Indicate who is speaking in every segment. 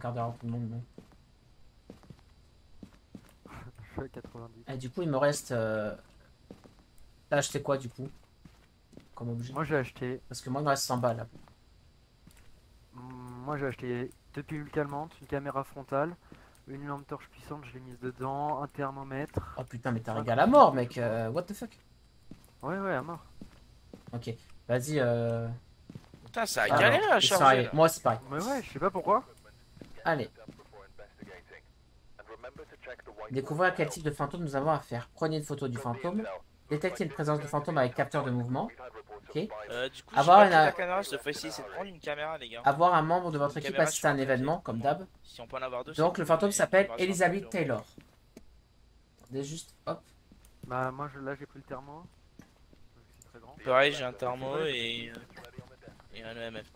Speaker 1: quart d'heure tout le monde. Mais...
Speaker 2: Je suis à 90.
Speaker 1: Et du coup, il me reste. T'as acheté quoi du coup? Comme objet?
Speaker 2: Moi j'ai acheté.
Speaker 1: Parce que moi, il me reste 100 balles. Là.
Speaker 2: Moi j'ai acheté 2 pilules calmantes, une caméra frontale, une lampe torche puissante, je l'ai mise dedans, un thermomètre.
Speaker 1: Oh putain, mais t'as
Speaker 2: Cinq
Speaker 1: régalé à
Speaker 2: outils,
Speaker 1: mort, mec.
Speaker 2: je crois.
Speaker 1: What the fuck?
Speaker 2: Ouais, ouais, à mort.
Speaker 1: Ok, vas-y.
Speaker 3: Putain, ça a
Speaker 1: Alors,
Speaker 3: galéré à
Speaker 1: ils sont
Speaker 3: charger
Speaker 1: arrivés.
Speaker 3: là.
Speaker 1: Moi, c'est pareil.
Speaker 2: Mais ouais, je sais pas pourquoi.
Speaker 1: Allez. Découvrir quel type de fantôme nous avons à faire. Prenez une photo du fantôme. Détectez une présence de fantôme avec capteur de mouvement. Ok.
Speaker 3: Du coup,
Speaker 1: Avoir
Speaker 3: j'ai pas pris
Speaker 1: une-
Speaker 3: la caméra, cette fois-ci, c'est de prendre une caméra, les gars.
Speaker 1: Avoir un membre de votre
Speaker 3: Une
Speaker 1: équipe
Speaker 3: caméra
Speaker 1: assister à un
Speaker 3: sur
Speaker 1: événement,
Speaker 3: côté.
Speaker 1: comme d'hab.
Speaker 3: Si on peut en avoir deux.
Speaker 1: Donc,
Speaker 3: c'est
Speaker 1: le
Speaker 3: cool,
Speaker 1: fantôme
Speaker 3: mais
Speaker 1: s'appelle
Speaker 3: une caméra sur
Speaker 1: Elizabeth
Speaker 3: côté,
Speaker 1: Taylor. Attendez juste, hop.
Speaker 2: Bah, moi là j'ai pris le thermo. C'est très grand.
Speaker 3: pareil, j'ai un thermo et un EMF.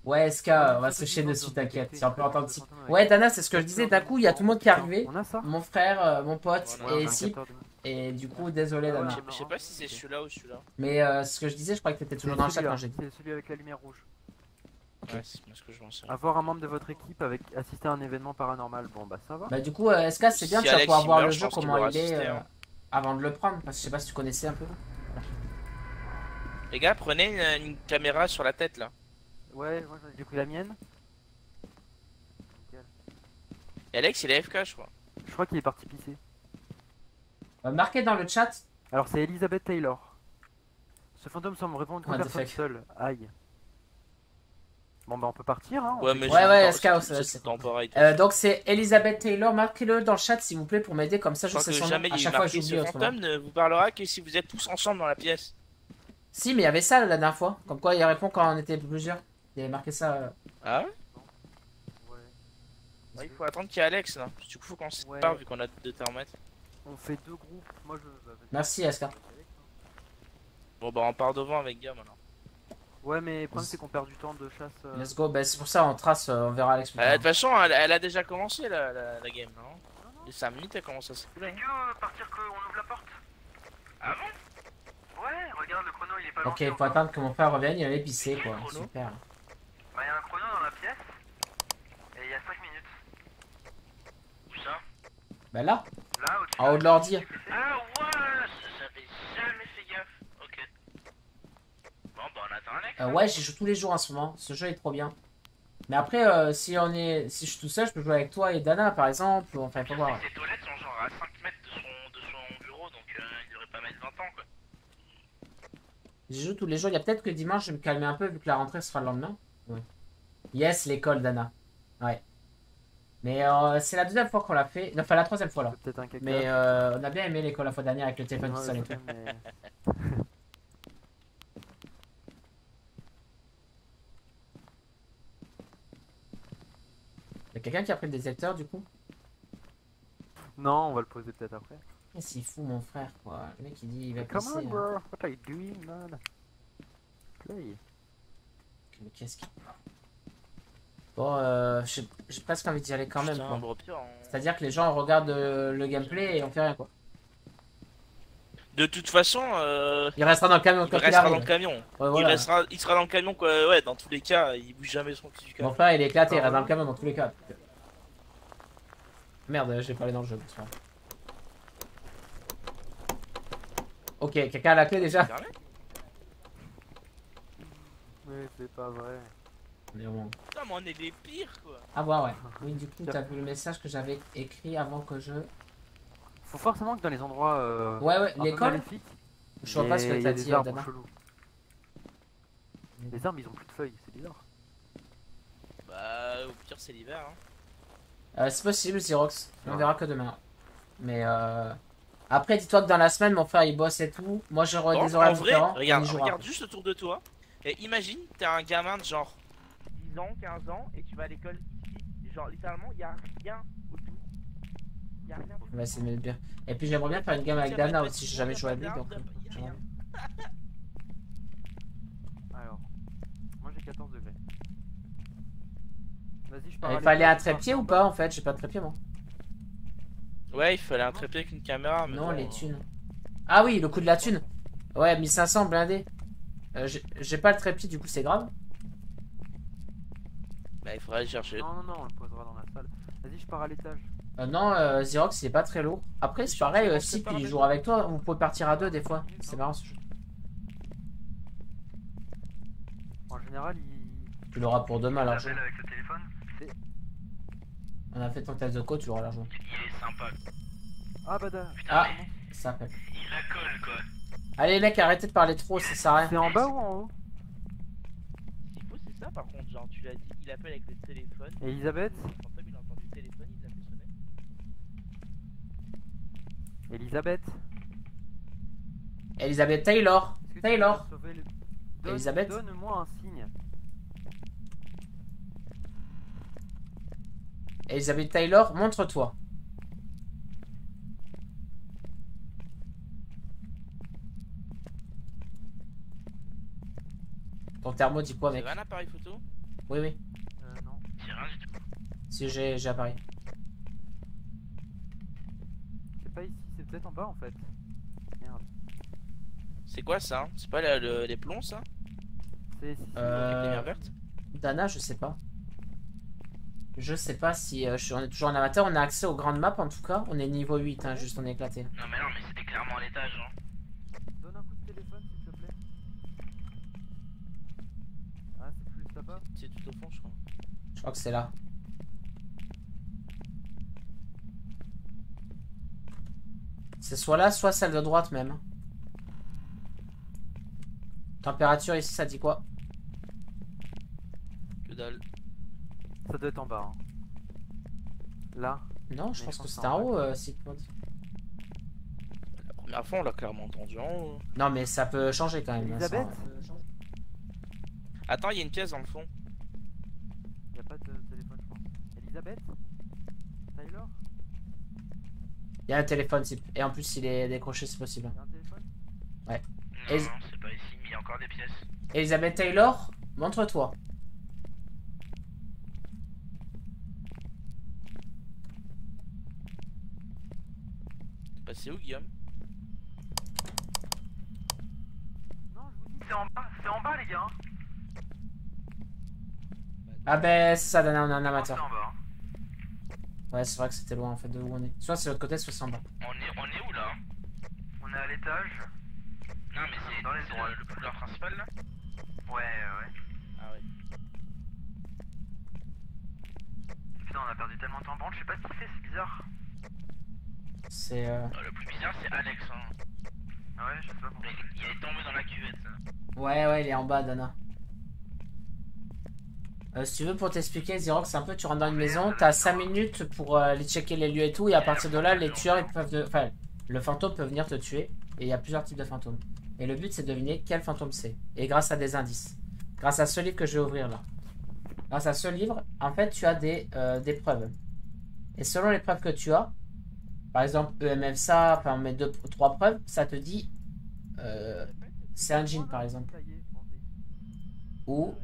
Speaker 1: Ouais, SK, on va se chier dessus, t'inquiète. Si on peut entendre si. Ouais, Dana, c'est ce que je disais. D'un coup, il y a tout le monde qui est arrivé.
Speaker 2: On a ça.
Speaker 1: Mon frère, mon pote
Speaker 3: Ouais, on a
Speaker 1: et
Speaker 3: un
Speaker 1: Sip. Et du coup, désolé,
Speaker 2: Ah ouais,
Speaker 1: Dana.
Speaker 3: Je sais pas si c'est celui-là ou celui-là.
Speaker 1: Mais ce que je disais, je croyais que t'étais toujours dans le chat quand j'ai dit.
Speaker 2: C'est celui avec la lumière rouge.
Speaker 3: Ouais, c'est bien ce que je pensais.
Speaker 2: Avoir un membre de votre équipe avec assister à un événement paranormal. Bon bah ça va.
Speaker 1: Bah, du coup, SK, c'est bien,
Speaker 3: Si
Speaker 1: tu vas
Speaker 3: Alex,
Speaker 1: pouvoir
Speaker 3: il
Speaker 1: voir
Speaker 3: meurt,
Speaker 1: le
Speaker 3: je
Speaker 1: jeu,
Speaker 3: pense qu'il
Speaker 1: comment
Speaker 3: aura
Speaker 1: il est
Speaker 3: assisté, hein.
Speaker 1: avant de le prendre. Parce que je sais pas si tu connaissais un peu.
Speaker 3: Les gars, prenez une caméra sur la tête là.
Speaker 2: Ouais, moi j'ai pris la mienne. Nickel.
Speaker 3: Et Alex, il est AFK, je crois.
Speaker 2: Je crois qu'il est parti pisser.
Speaker 1: Marquez dans le chat.
Speaker 2: Alors c'est Elizabeth Taylor. Ce fantôme semble répondre qu'une
Speaker 1: What the
Speaker 2: personne
Speaker 1: fuck.
Speaker 2: seule. Aïe. Bon bah on peut partir hein.
Speaker 3: Ouais, mais
Speaker 1: Ouais,
Speaker 3: je-
Speaker 1: SK,
Speaker 3: c'est
Speaker 1: c'est-
Speaker 3: temporalité.
Speaker 1: Donc, c'est Elizabeth Taylor. Marquez-le dans le chat, s'il vous plaît, pour m'aider. Comme ça,
Speaker 3: Je
Speaker 1: je
Speaker 3: crois
Speaker 1: sais
Speaker 3: que
Speaker 1: son nom.
Speaker 3: jamais
Speaker 1: À
Speaker 3: il est
Speaker 1: chaque fois,
Speaker 3: marqué.
Speaker 1: j'oublie
Speaker 3: Ce
Speaker 1: autrement.
Speaker 3: fantôme ne vous parlera que si vous êtes tous ensemble dans la pièce.
Speaker 1: Si, mais il y avait ça la dernière fois. Comme quoi, il répond quand on était plusieurs. Il avait marqué ça.
Speaker 3: Ah ouais?
Speaker 2: Ouais.
Speaker 3: Ouais, il faut attendre qu'il y ait Alex là. Du coup, faut qu'on se
Speaker 2: Ouais.
Speaker 3: sépare vu qu'on a deux thermomètres.
Speaker 2: On fait 2 groupes. Moi je.
Speaker 1: Merci, SK.
Speaker 3: Bon, bah, on part devant avec Guillaume alors.
Speaker 2: Ouais mais le problème c'est qu'on perd du temps de chasse.
Speaker 1: Let's go. Bah, c'est pour ça, on trace, on verra Alex plus
Speaker 3: De
Speaker 1: tard.
Speaker 3: toute façon, elle a déjà commencé la game, non? Les 5 minutes, elle commence à s'écouler.
Speaker 2: que partir qu'on ouvre la porte.
Speaker 3: Ah bon?
Speaker 2: Ouais, regarde le chrono il est pas
Speaker 1: Ok, il faut attendre que mon frère revienne, il allait pisser quoi.
Speaker 3: Chrono.
Speaker 1: Super.
Speaker 2: Bah il y a un chrono dans la pièce. Et il y a 5 minutes.
Speaker 3: Putain.
Speaker 1: Bah là,
Speaker 2: Là au-dessus.
Speaker 1: en haut de l'ordi.
Speaker 3: Ah ouais, j'avais jamais fait gaffe. Ok. Bon, bah, on attend Alex.
Speaker 1: Ouais, j'y joue tous les jours en ce moment. Ce jeu est trop bien. Mais après, si je suis tout seul, je peux jouer avec toi et Dana par exemple. Enfin, il faut voir.
Speaker 3: Ses toilettes sont genre à 5 mètres de son bureau, donc il devrait pas mettre 20 ans quoi.
Speaker 1: J'y joue tous les jours. Il y a peut-être que dimanche, je vais me calmer un peu vu que la rentrée sera le lendemain. Ouais. Yes, l'école, Dana. Ouais. Mais c'est la deuxième fois qu'on l'a fait. Enfin, la troisième fois là.
Speaker 2: Peut-être un caca.
Speaker 1: Mais on a bien aimé l'école la fois dernière avec le téléphone qui sonne et tout. Il y a quelqu'un qui a pris le détecteur du coup?
Speaker 2: Non, on va le poser peut-être après.
Speaker 1: Qu'est-ce qu'il fout mon frère quoi? Le mec il dit il va
Speaker 2: Come
Speaker 1: pisser.
Speaker 2: on
Speaker 1: Hein.
Speaker 2: bro, what are you doing man? Play.
Speaker 1: Mais qu'est-ce qu'il... Bon, j'ai presque envie d'y aller quand même.
Speaker 3: Putain,
Speaker 1: Quoi.
Speaker 3: bon, pire,
Speaker 1: C'est-à-dire que les gens regardent le gameplay et on fait rien quoi.
Speaker 3: De toute façon,
Speaker 1: Il restera dans le camion
Speaker 3: il
Speaker 1: quand il
Speaker 3: restera
Speaker 1: arrive.
Speaker 3: dans le camion.
Speaker 1: Ouais, voilà.
Speaker 3: Il sera dans le camion quoi. Ouais, dans tous les cas, il bouge jamais son petit du camion.
Speaker 1: Mon frère il est éclaté, il reste dans le camion dans tous les cas. Merde, j'ai pas allé dans le jeu. C'est pas grave. Ok, quelqu'un a la clé déjà?
Speaker 3: Fermé.
Speaker 2: Mais c'est pas vrai.
Speaker 1: Mais bon.
Speaker 3: Putain, mais on est les pires quoi.
Speaker 1: À voir, ouais. Oui, du coup, t'as vu le message que j'avais écrit avant que je...
Speaker 2: Faut forcément que dans les endroits.
Speaker 1: Ouais, ouais,
Speaker 2: un peu
Speaker 1: l'école.
Speaker 2: maléfiques,
Speaker 1: Je vois pas ce
Speaker 2: il
Speaker 1: que
Speaker 2: y a
Speaker 1: t'as
Speaker 2: des
Speaker 1: dit,
Speaker 2: arbres
Speaker 1: Dana.
Speaker 2: chelous. Les arbres ils ont plus de feuilles, c'est bizarre.
Speaker 3: Bah, au pire, c'est l'hiver. Hein.
Speaker 1: C'est possible, Xerox. On
Speaker 2: Ouais.
Speaker 1: verra que demain. Mais après, dis-toi que dans la semaine, mon frère il bosse et tout. Moi, j'aurai
Speaker 3: Bon,
Speaker 1: des horaires
Speaker 3: en vrai,
Speaker 1: différents.
Speaker 3: regarde,
Speaker 1: on y jouera.
Speaker 3: regarde juste autour de toi. Et imagine, t'es un gamin de genre 10 ans, 15 ans, et tu vas à l'école ici. Genre, littéralement, il y a rien autour. Y a rien.
Speaker 1: On va essayer de mettre bien. Et puis, j'aimerais bien faire une game avec Dana aussi. J'ai jamais joué à lui. Donc,
Speaker 3: rien.
Speaker 2: Alors, moi j'ai 14 degrés. Vas-y, je pars.
Speaker 1: il fallait un trépied ou pas en fait? J'ai pas de trépied moi.
Speaker 3: Ouais, il fallait un trépied avec une caméra. Mais
Speaker 1: Non,
Speaker 3: bon,
Speaker 1: les thunes. Ah oui, le coup de la thune. Ouais, 1500 blindés. J'ai pas le trépied, du coup, c'est grave.
Speaker 3: Bah, il faudrait le chercher.
Speaker 2: Non, non, non, on le posera dans la salle. part à l'étage.
Speaker 1: Non, Xerox il est pas très lourd. Après c'est pareil, si il joue avec toi, vous pouvez partir à deux des fois. C'est marrant ce jeu.
Speaker 2: En général, il...
Speaker 1: Tu l'auras pour demain l'argent.
Speaker 4: Avec le téléphone.
Speaker 1: On a fait ton test de code, tu l'auras l'argent.
Speaker 3: Il est sympa.
Speaker 2: Ah bah da...
Speaker 1: Ah, ça appelle.
Speaker 3: Il la colle quoi.
Speaker 1: Allez mec, arrêtez de parler trop, ça sert à rien.
Speaker 2: C'est en bas ou en haut?
Speaker 3: S'il faut, c'est ça par contre. Genre, tu l'as dit, il appelle avec le téléphone.
Speaker 2: Elisabeth?
Speaker 3: Le fantôme, il a entendu le téléphone, il l'a fait sonner.
Speaker 2: Elisabeth?
Speaker 1: Elisabeth Taylor.
Speaker 2: Est-ce que tu
Speaker 1: Taylor.
Speaker 2: peux sauver le-
Speaker 1: Elisabeth?
Speaker 2: Donne-moi un signe.
Speaker 1: Elisabeth Taylor, montre-toi. Ton thermo dit quoi
Speaker 3: Vous
Speaker 1: mec?
Speaker 3: avez un appareil photo?
Speaker 1: Oui oui.
Speaker 2: Non.
Speaker 3: J'ai rien du tout.
Speaker 1: Si j'ai appareil.
Speaker 2: C'est pas ici, c'est peut-être en bas en fait. Merde.
Speaker 3: C'est quoi ça? C'est pas les plombs ça?
Speaker 2: C'est ici.
Speaker 3: Avec les lumières vertes?
Speaker 1: Dana, je sais pas. Je sais pas si on est toujours en amateur, on a accès aux grandes maps en tout cas. On est niveau 8, hein, juste on est éclaté.
Speaker 3: Non mais non, mais c'était clairement à l'étage. Hein.
Speaker 2: Donne un coup de téléphone s'il te plaît. Ah, c'est plus là-bas.
Speaker 3: C'est tout au fond, je crois.
Speaker 1: Je crois que c'est là. C'est soit là, soit celle de droite même. Température ici, ça dit quoi?
Speaker 3: Que dalle.
Speaker 2: Ça doit être en bas. Hein. Là.
Speaker 1: Non, je
Speaker 2: Mais
Speaker 1: pense
Speaker 2: je
Speaker 1: que
Speaker 2: pense
Speaker 1: c'était
Speaker 2: en
Speaker 1: en
Speaker 2: bas.
Speaker 1: haut, si tu veux dire.
Speaker 3: La première fois, on l'a clairement entendu en haut.
Speaker 1: Non, mais ça peut changer quand même. hein,
Speaker 2: Elisabeth?
Speaker 1: ça.
Speaker 3: Attends, il y a une pièce dans le fond.
Speaker 2: Y a pas de téléphone, je pense. Elisabeth? Tyler?
Speaker 1: Il y a un téléphone, et en plus il est décroché, c'est possible.
Speaker 2: Y'a un téléphone?
Speaker 3: Non,
Speaker 1: Et-
Speaker 3: non, c'est pas ici, mais il y a encore des pièces.
Speaker 1: Elisabeth Taylor, montre-toi.
Speaker 3: T'es passé où, Guillaume?
Speaker 2: Non, je vous dis.
Speaker 4: C'est en bas les gars.
Speaker 1: Ah ben c'est ça, Dana, on est un
Speaker 4: C'est
Speaker 1: amateur.
Speaker 4: en bas.
Speaker 1: Ouais, c'est vrai que c'était loin en fait de où on est. Soit c'est l'autre côté, soit c'est en bas.
Speaker 3: On est où là?
Speaker 4: On est à l'étage.
Speaker 3: Non, mais c'est
Speaker 4: Dans les
Speaker 3: c'est
Speaker 4: droites.
Speaker 3: le couloir principal là?
Speaker 4: Ouais.
Speaker 3: Ah ouais.
Speaker 4: Putain, on a perdu tellement de temps. Par contre, je sais pas ce qu'il fait, c'est bizarre.
Speaker 1: C'est
Speaker 3: Le plus bizarre, c'est Alex. Hein.
Speaker 4: Ah ouais, je sais pas pourquoi.
Speaker 3: Il est tombé dans la cuvette. Hein.
Speaker 1: Ouais, il est en bas, Dana. Si tu veux, pour t'expliquer, Xerox, c'est un peu, tu rentres dans une maison, t'as 5 minutes pour aller checker les lieux et tout, et à partir de là, les tueurs, ils peuvent... Enfin, le fantôme peut venir te tuer, et il y a plusieurs types de fantômes. Et le but, c'est de deviner quel fantôme c'est, et grâce à des indices. Grâce à ce livre que je vais ouvrir là. Grâce à ce livre, en fait, tu as des preuves. Et selon les preuves que tu as, par exemple, EMFSA, enfin, on met 3 preuves, ça te dit... c'est un djinn, par exemple.
Speaker 2: Ça y est, bon, c'est ici.
Speaker 1: Ou...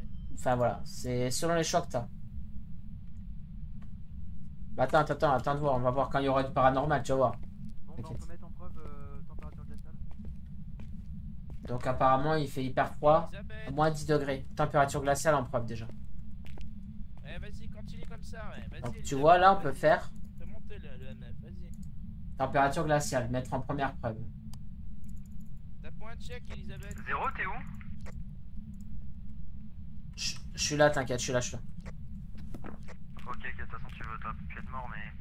Speaker 1: Enfin voilà, c'est selon les choix que t'as. Bah attends de voir, on va voir quand il y aura du paranormal, tu vas voir.
Speaker 2: Bon, bah, on
Speaker 1: T'inquiète.
Speaker 2: peut mettre en preuve température glaciale.
Speaker 1: Donc apparemment il fait hyper froid,
Speaker 3: Isabelle.
Speaker 1: moins 10 degrés. Température glaciale en preuve déjà.
Speaker 3: Ouais, vas-y, continue comme ça. Ouais. Vas-y,
Speaker 1: Donc tu
Speaker 3: Elisabeth,
Speaker 1: vois là on
Speaker 3: vas-y.
Speaker 1: peut faire
Speaker 3: Fais monter le MF, vas-y.
Speaker 1: température glaciale, mettre en première preuve.
Speaker 3: T'as point de check, Elisabeth.
Speaker 4: Zéro, t'es où?
Speaker 1: Je suis là, t'inquiète, je suis là.
Speaker 4: Ok, de toute façon, tu veux, t'as pu être mort, mais.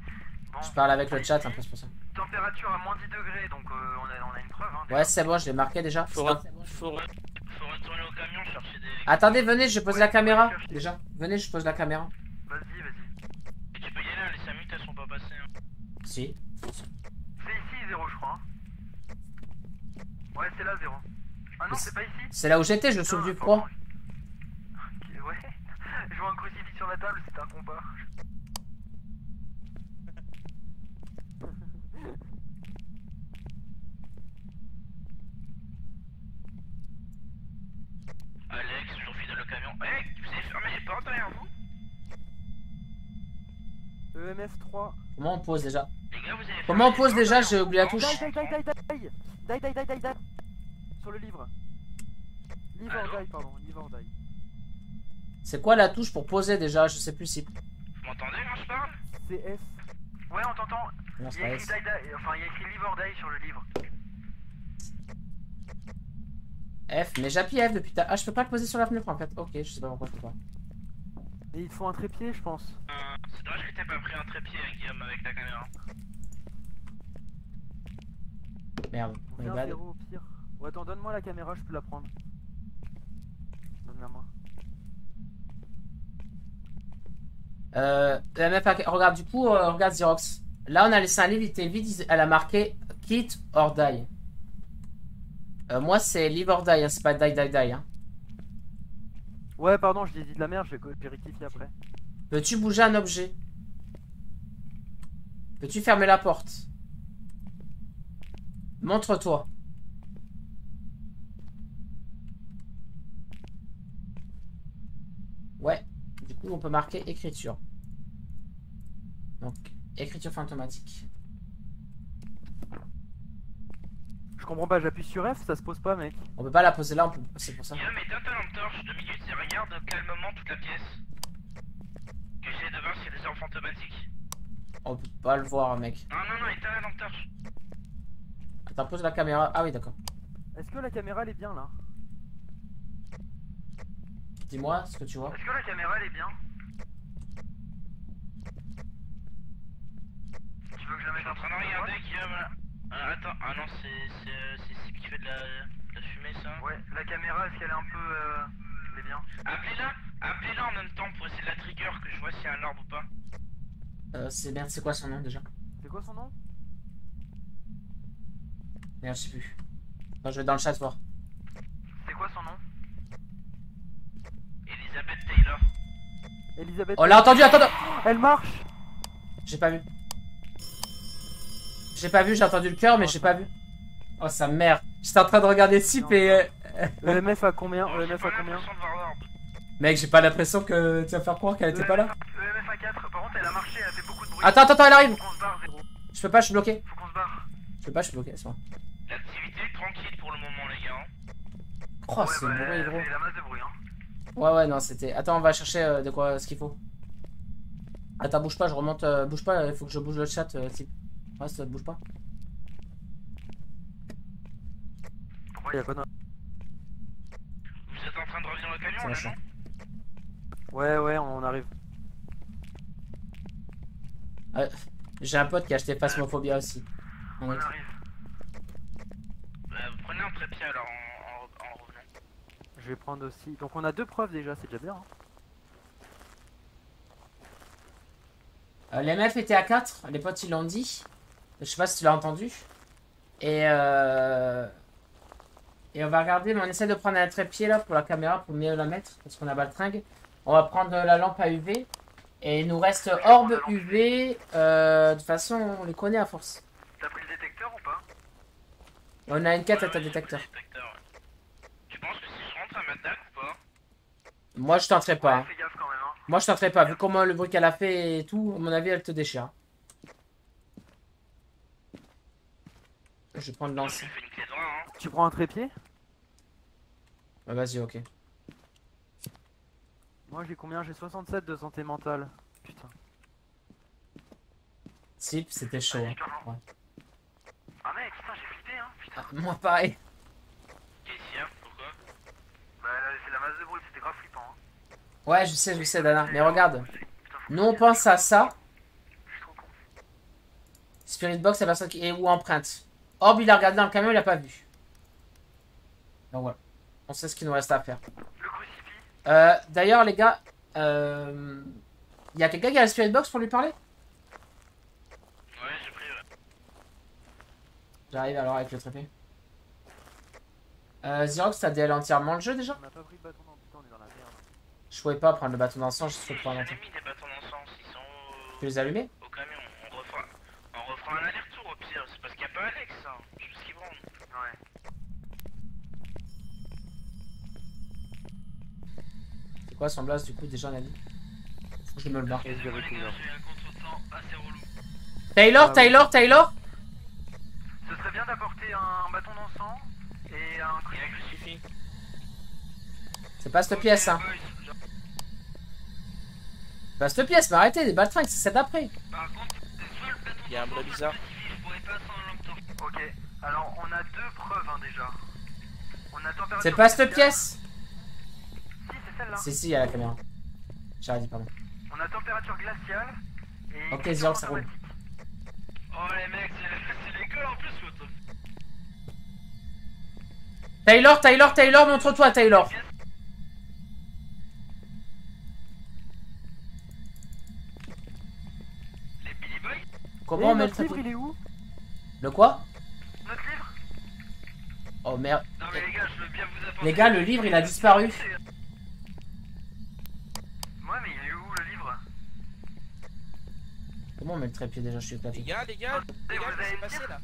Speaker 4: Bon.
Speaker 1: Je parle avec le chat un peu, c'est pour ça.
Speaker 4: Température à moins 10 degrés, donc on a une preuve. Hein,
Speaker 1: Ouais c'est bon, je l'ai marqué déjà.
Speaker 3: Faut,
Speaker 1: C'est
Speaker 3: faut retourner au camion chercher des.
Speaker 1: Attendez, venez, je pose la caméra. Déjà, venez, je pose la caméra.
Speaker 4: Vas-y.
Speaker 3: Et tu peux y aller, hein, les 5 minutes elles sont pas passées. Hein.
Speaker 1: Si.
Speaker 4: C'est ici, zéro, je crois. Hein. Ouais, c'est là, zéro. Ah non,
Speaker 1: Mais
Speaker 4: c'est pas ici.
Speaker 1: C'est là où j'étais, je souffle du froid.
Speaker 4: Ok, ouais. Je vois un crucifix sur la table, c'est un compas.
Speaker 3: Alex, toujours fidèle au camion. Eh, vous avez fermé les portes derrière vous?
Speaker 2: EMF 3.
Speaker 1: Comment on pose déjà?
Speaker 3: Les gars, vous avez
Speaker 1: Comment on
Speaker 3: fermé
Speaker 1: pose
Speaker 3: les
Speaker 1: déjà?
Speaker 3: portes
Speaker 1: J'ai oublié la
Speaker 3: derrière
Speaker 1: touche.
Speaker 2: Die. Sur le livre. Live or
Speaker 3: Allô
Speaker 2: die, pardon. Live or die.
Speaker 1: C'est quoi la touche pour poser déjà? Je sais plus si.
Speaker 3: vous? Vous m'entendez quand je parle?
Speaker 2: C'est F.
Speaker 4: Ouais, on t'entend.
Speaker 1: Non,
Speaker 4: Il
Speaker 1: c'est
Speaker 4: y a
Speaker 1: pas
Speaker 4: écrit
Speaker 1: S.
Speaker 4: enfin, il y a écrit Live or Die sur le livre.
Speaker 1: F, mais j'appuie F depuis ta... Ah, je peux pas le poser sur la fenêtre en fait. Ok, je sais pas pourquoi je peux pas.
Speaker 2: Et il te faut un trépied, je pense.
Speaker 3: C'est dommage que t'aies pas pris un trépied, Guillaume, avec la caméra.
Speaker 1: Merde,
Speaker 2: On
Speaker 1: my
Speaker 2: fait un
Speaker 1: bad.
Speaker 2: 0 au pire. Ou attends, donne-moi la caméra, je peux la prendre. Donne-la moi.
Speaker 1: La meuf, regarde, du coup, regarde Xerox. Là, on a laissé un livre, il était vide, elle a marqué Quit or Die. Moi, c'est Live or Die, hein, c'est pas Die, Die, Die. Hein.
Speaker 2: Ouais, pardon, je dit de la merde, je vais rectifier après.
Speaker 1: Peux-tu bouger un objet? Peux-tu fermer la porte? Montre-toi. Ouais. Du coup, on peut marquer écriture. Donc, écriture fantomatique.
Speaker 2: Je comprends pas, j'appuie sur F, ça se pose pas, mec.
Speaker 1: On peut pas la poser là, c'est pour ça.
Speaker 3: Guillaume, éteins ta lampe torche 2 minutes et regarde calmement toute la pièce. Que j'essaie de voir s'il y a des orbes fantomatiques.
Speaker 1: On peut pas le voir, mec.
Speaker 3: Non, éteins la lampe torche.
Speaker 1: Attends, pose la caméra. Ah oui, d'accord.
Speaker 2: Est-ce que la caméra elle est bien là?
Speaker 1: Dis-moi ce que tu vois.
Speaker 4: Est-ce que la caméra elle est bien? Tu veux que je la
Speaker 3: Je
Speaker 4: mette
Speaker 3: suis en train de regarder, Guillaume. Attends, ah non, c'est Sip qui fait de la fumée, ça.
Speaker 4: Ouais, la caméra, est-ce qu'elle est un peu... elle est bien?
Speaker 3: Appelez-la en même temps pour essayer de la trigger, que je vois s'il y a un orbe ou pas.
Speaker 1: C'est merde, c'est quoi son nom déjà?
Speaker 2: C'est quoi son nom?
Speaker 1: Merde, je sais plus. Non, je vais dans le chat voir.
Speaker 4: C'est quoi son nom?
Speaker 3: Elizabeth Taylor.
Speaker 2: Elisabeth.
Speaker 1: Oh, l'a entendu, attends!
Speaker 2: Elle marche!
Speaker 1: J'ai pas vu. J'ai pas vu, j'ai entendu le cœur, mais j'ai pas vu. Oh, sa mère. J'étais en train de regarder Sip et...
Speaker 2: EMF à combien?
Speaker 3: J'ai
Speaker 2: EMF
Speaker 3: pas
Speaker 2: à combien?
Speaker 3: l'impression de voir l'orbe.
Speaker 1: Mec, j'ai pas l'impression que tu vas faire croire qu'elle était pas là.
Speaker 4: EMF à 4, par contre elle a marché, elle a fait beaucoup de bruit.
Speaker 1: Attends, elle arrive!
Speaker 4: Faut qu'on se barre, Zéro.
Speaker 1: Je peux pas, je suis bloqué.
Speaker 4: Faut qu'on se barre.
Speaker 1: Je peux pas, je suis bloqué, c'est bon.
Speaker 3: L'activité est tranquille pour le moment, les gars.
Speaker 1: Oh, c'est
Speaker 4: bah,
Speaker 1: bruit, gros.
Speaker 4: c'est la masse de bruit, hein.
Speaker 1: Ouais, non, c'était... Attends, on va chercher de quoi, ce qu'il faut. Attends, bouge pas, je remonte... bouge pas, il faut que je bouge le chat, Sip. Reste, bouge pas.
Speaker 4: Pourquoi
Speaker 2: Y'a quoi dans...
Speaker 3: Vous êtes en train de revenir au camion,
Speaker 1: Ça va,
Speaker 3: là,
Speaker 1: ça.
Speaker 3: non?
Speaker 2: Ouais, on arrive.
Speaker 1: J'ai un pote qui a acheté Phasmophobia aussi.
Speaker 4: on arrive?
Speaker 3: Prenez un trépied alors en revenant.
Speaker 2: Je vais prendre aussi. Donc on a 2 preuves déjà, c'est déjà bien. Hein.
Speaker 1: Les MF étaient à 4, les potes ils l'ont dit. Je sais pas si tu l'as entendu. Et on va regarder, mais on essaie de prendre un trépied là pour la caméra pour mieux la mettre parce qu'on a baltringue. On va prendre la lampe à UV. Et il nous reste orbe UV. De toute façon, on les connaît à force.
Speaker 4: T'as pris le détecteur ou pas?
Speaker 1: On a une quête à ta
Speaker 3: Ouais,
Speaker 1: détecteur.
Speaker 3: ouais. Tu penses que si je rentre à m'attaque ou pas?
Speaker 1: Moi je tenterai pas.
Speaker 4: Ouais,
Speaker 1: Hein.
Speaker 4: fais gaffe quand même, hein.
Speaker 1: Moi je tenterai pas. Vu comment le bruit qu'elle a fait et tout, à mon avis elle te déchire. Je vais prendre
Speaker 3: Je
Speaker 1: l'encens.
Speaker 3: fais une clé de rein, hein.
Speaker 2: Tu prends un trépied?
Speaker 1: Ouais, vas-y, ok.
Speaker 2: Moi j'ai combien? J'ai 67 de santé mentale. Putain.
Speaker 1: Sip, c'était chaud. Hein. Ouais.
Speaker 4: Ah mec, putain, j'ai flippé, hein. Putain.
Speaker 1: Ah, moi pareil.
Speaker 3: Qu'est-ce qu'il y a? Pourquoi?
Speaker 4: Bah, c'est la masse de bruit, c'était grave flippant, hein.
Speaker 1: Ouais, je sais, Dana. Mais regarde.
Speaker 4: Putain, faut
Speaker 1: Nous on
Speaker 4: que
Speaker 1: pense à ça.
Speaker 4: je suis trop con.
Speaker 1: Spirit Box, la personne qui est ou empreinte. Orb, il a regardé dans le camion, il a pas vu. Donc voilà. On sait ce qu'il nous reste à faire.
Speaker 4: Le crucifix.
Speaker 1: D'ailleurs, les gars, y a quelqu'un qui a la Spirit Box pour lui parler?
Speaker 3: Ouais, j'ai pris.
Speaker 1: J'arrive alors avec le trépied. Xerox, t'as DL entièrement le jeu déjà?
Speaker 2: On a pas pris le bâton dans putain, on est dans la merde.
Speaker 1: Je pouvais pas prendre le bâton d'encens, je suis trop
Speaker 3: J'en ai
Speaker 1: longtemps.
Speaker 3: mis des bâtons d'encens, ils sont
Speaker 1: Tu les as allumés?
Speaker 3: au camion. On refera un aller-retour au pire, c'est parce qu'il n'y a pas Alex, hein. Je sais ce qu'ils vendent.
Speaker 4: Ouais.
Speaker 1: C'est quoi son blast du coup déjà on a dit? Faut que je me le barre.
Speaker 2: Et je vais
Speaker 3: J'ai un contretemps assez relou.
Speaker 1: Taylor,
Speaker 2: Ah,
Speaker 1: Taylor!
Speaker 4: Ce serait bien d'apporter un bâton d'encens et un
Speaker 3: Il y a un
Speaker 4: crucifix.
Speaker 3: crucifix.
Speaker 1: C'est pas cette pièce hein. Bah cette pièce, mais arrêtez, des baltringues, c'est celle d'après.
Speaker 4: Par contre, c'est soit le plateau
Speaker 3: Il y a un bruit bizarre.
Speaker 4: je pourrais pas sans lampe torche. Ok, alors on a deux preuves hein, déjà. On a température.
Speaker 1: C'est pas cette pièce.
Speaker 4: Si, c'est celle-là.
Speaker 1: Si, si, il y a la caméra. J'ai dit, pardon.
Speaker 4: On a température glaciale et.
Speaker 1: Ok, Zéro, ça roule.
Speaker 4: Oh les mecs, c'est l'école en plus, photo.
Speaker 1: Taylor, montre-toi, Taylor.
Speaker 4: Les Billy Boys.
Speaker 1: Comment on met le
Speaker 2: notre livre,
Speaker 1: trépied?
Speaker 2: il est où?
Speaker 1: Le quoi?
Speaker 4: Notre livre.
Speaker 1: Oh merde.
Speaker 4: Non mais les gars, je veux bien vous apporter.
Speaker 1: Les gars, le livre, il a disparu.
Speaker 4: Ouais, mais il est où le livre?
Speaker 1: Comment on met le trépied déjà? Je suis
Speaker 3: Les
Speaker 1: éclaté.
Speaker 3: gars,
Speaker 4: vous
Speaker 3: qu'est-ce qui
Speaker 4: allez
Speaker 3: s'est
Speaker 4: me
Speaker 3: passé
Speaker 4: dire
Speaker 3: là?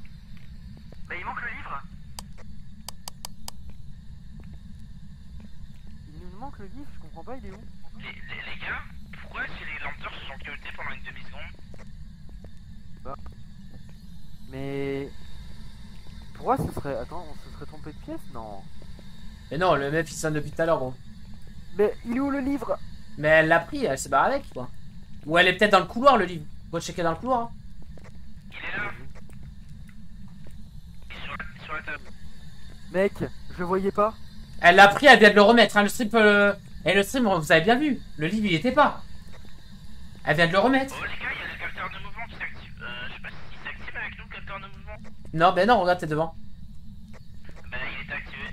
Speaker 4: Bah il manque le livre.
Speaker 2: Il nous manque le livre, je comprends pas, il est où?
Speaker 3: Les gars, pourquoi si les lampes torches se sont clignotés pendant une demi-seconde?
Speaker 2: Mais... Pourquoi ce serait... Attends, on se serait trompé de pièce? Non.
Speaker 1: Mais non, le meuf il sonne depuis tout à l'heure, gros.
Speaker 2: Mais il est où le livre?
Speaker 1: Mais elle l'a pris, elle s'est barrée avec, quoi. Ou elle est peut-être dans le couloir, le livre. Faut checker dans le couloir. Hein.
Speaker 3: Il est là. Il est sur la table.
Speaker 2: Mec, je voyais pas.
Speaker 1: Elle l'a pris, elle vient de le remettre. Hein. Le stream, et le stream, vous avez bien vu. Le livre, il était pas. Elle vient de le remettre.
Speaker 3: Oh les gars, il y a le capteur de mouvement qui s'active. Je sais pas s'il s'active avec nous, le capteur de mouvement.
Speaker 1: Non, ben non, regarde, t'es devant.
Speaker 3: Bah il est activé.